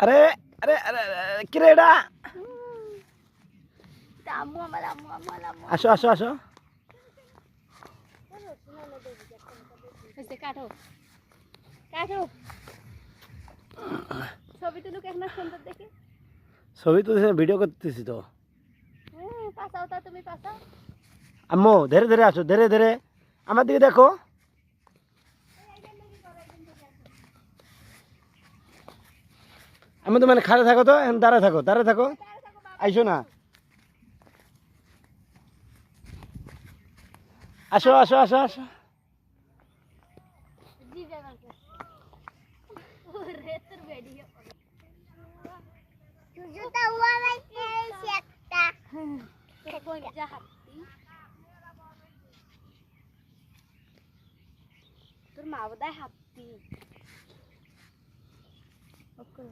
আরে আরে আরে কি রে এটা আসো আসো আসো কাটো কাটো ছবি তুলুক এক না সুন্দর দেখে ছবি তো ভিডিও করতেছি তো পাসাও তা তুমি পাসাও আম্মু ধীরে ধীরে আসো ধীরে ধীরে আমার দিকে দেখো আমি তো মানে খাড়ে থাকো তো এখন দাঁড়ায় থাকো আইসো না আসো আসো আসো আসো জি যাবার ওরে তোর ভিডিও জুতা ওয়ালাইতে একটা কোন যা হাতি তোর মা বোধহয় হাতি ওকে